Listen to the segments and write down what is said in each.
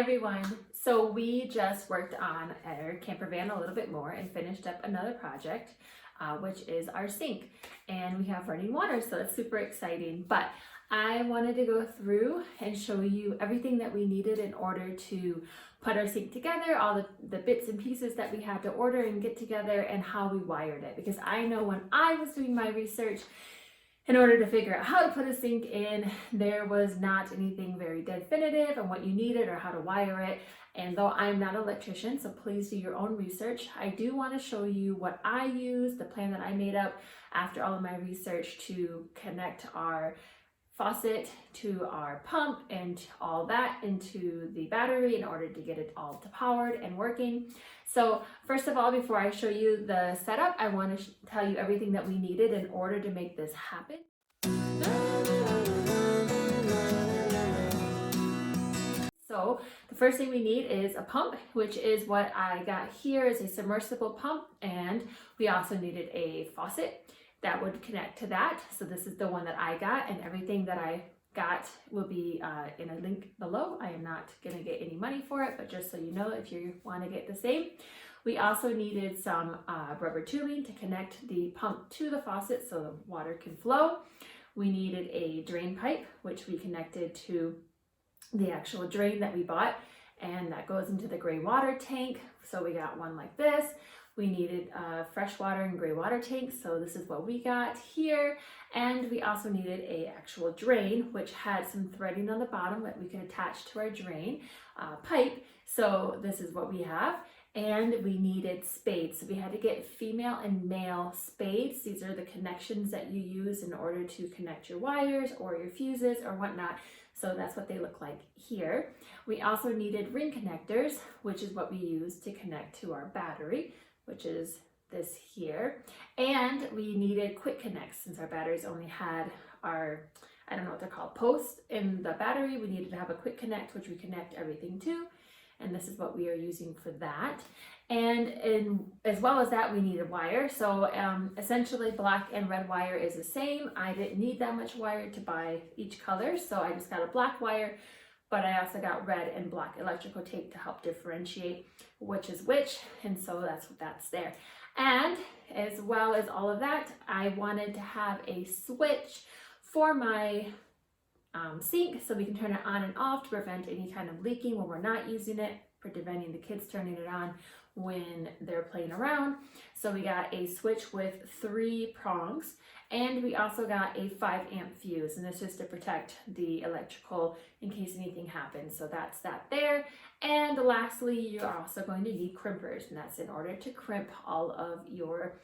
everyone. So we just worked on our camper van a little bit more and finished up another project, which is our sink. And we have running water, so that's super exciting. But I wanted to go through and show you everything that we needed in order to put our sink together, all the bits and pieces that we had to order and get together, and how we wired it. Because I know when I was doing my research, in order to figure out how to put a sink in, there was not anything very definitive on what you needed or how to wire it. And though I'm not an electrician, so please do your own research, I do want to show you what I used, the plan that I made up after all of my research to connect our faucet to our pump and all that into the battery in order to get it all powered and working. So first of all, before I show you the setup, I want to tell you everything that we needed in order to make this happen. So the first thing we need is a pump, which is what I got here, is a submersible pump, and we also needed a faucet that would connect to that. So this is the one that I got, and everything that I got will be in a link below. I am not going to get any money for it, but just so you know, if you want to get the same. We also needed some rubber tubing to connect the pump to the faucet so the water can flow. We needed a drain pipe, which we connected to the actual drain that we bought, and that goes into the gray water tank. So we got one like this. We needed fresh water and gray water tanks, so this is what we got here. And we also needed a actual drain, which had some threading on the bottom that we could attach to our drain pipe. So this is what we have. And we needed spades. So we had to get female and male spades. These are the connections that you use in order to connect your wires or your fuses or whatnot. So that's what they look like here. We also needed ring connectors, which is what we use to connect to our battery, which is this here. And we needed quick connects since our batteries only had our, I don't know what they're called, posts in the battery. We needed to have a quick connect, which we connect everything to. And this is what we are using for that. And as well as that, we needed wire. So essentially black and red wire is the same. I didn't need that much wire to buy each color, so I just got a black wire, but I also got red and black electrical tape to help differentiate which is which, and so that's there. And as well as all of that, I wanted to have a switch for my sink so we can turn it on and off to prevent any kind of leaking when we're not using it, preventing the kids turning it on when they're playing around. So we got a switch with 3 prongs, and we also got a 5-amp fuse, and this is to protect the electrical in case anything happens. So that's that there. And lastly, you're also going to need crimpers, and that's in order to crimp all of your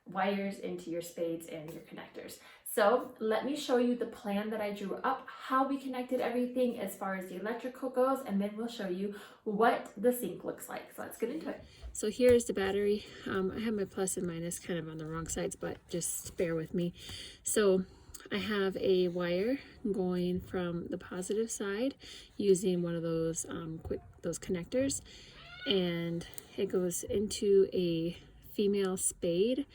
wires into your spades and your connectors. So let me show you the plan that I drew up, how we connected everything as far as the electrical goes, and then we'll show you what the sink looks like. So let's get into it. So here's the battery. I have my plus and minus kind of on the wrong sides, but just bear with me. So I have a wire going from the positive side using one of those those connectors, and it goes into a female spade,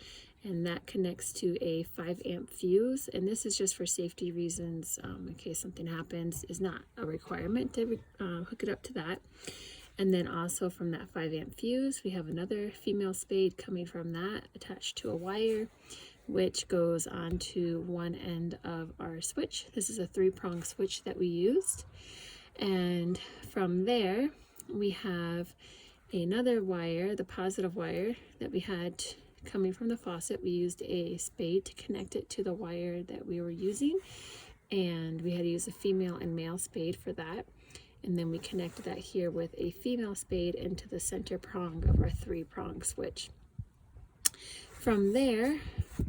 and that connects to a 5-amp fuse. And this is just for safety reasons, in case something happens. Is not a requirement to hook it up to that. And then also from that 5-amp fuse, we have another female spade coming from that attached to a wire, which goes onto one end of our switch. This is a 3-prong switch that we used. And from there, we have another wire, the positive wire that we had coming from the faucet. We used a spade to connect it to the wire that we were using, and we had to use a female and male spade for that. And then we connected that here with a female spade into the center prong of our 3-prong switch. From there,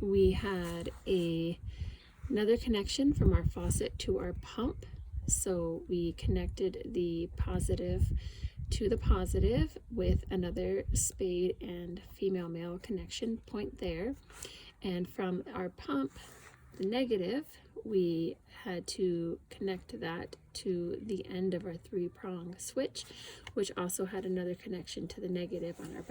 we had another connection from our faucet to our pump. So we connected the positive to the positive with another spade and female male connection point there. And from our pump, the negative, we had to connect that to the end of our 3-prong switch, which also had another connection to the negative on our back.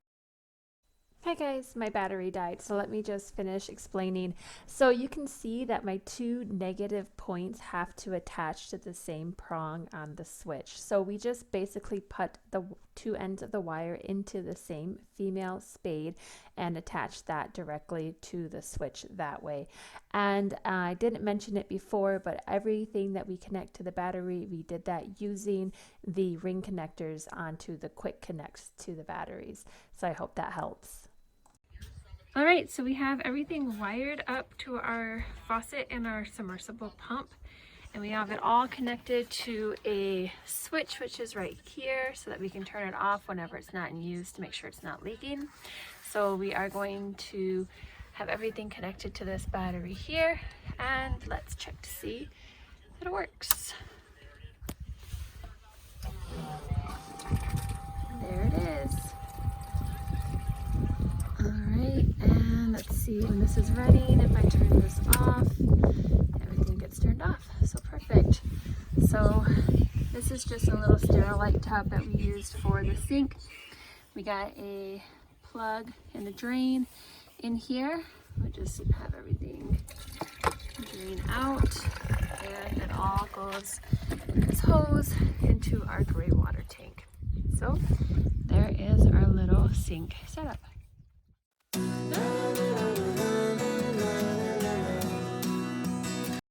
Hi guys, my battery died, so let me just finish explaining. So you can see that my two negative points have to attach to the same prong on the switch. So we just basically put the two ends of the wire into the same female spade and attach that directly to the switch that way. And I didn't mention it before, but everything that we connect to the battery, we did that using the ring connectors onto the quick connects to the batteries. So I hope that helps. All right, so we have everything wired up to our faucet and our submersible pump, and we have it all connected to a switch, which is right here, so that we can turn it off whenever it's not in use to make sure it's not leaking. So we are going to have everything connected to this battery here, and let's check to see that it works. There it is. And let's see when this is running, if I turn this off, everything gets turned off. So perfect. So this is just a little Sterilite tub that we used for the sink. We got a plug and a drain in here. We just have everything drain out, and it all goes in this hose into our gray water tank. So there is our little sink setup.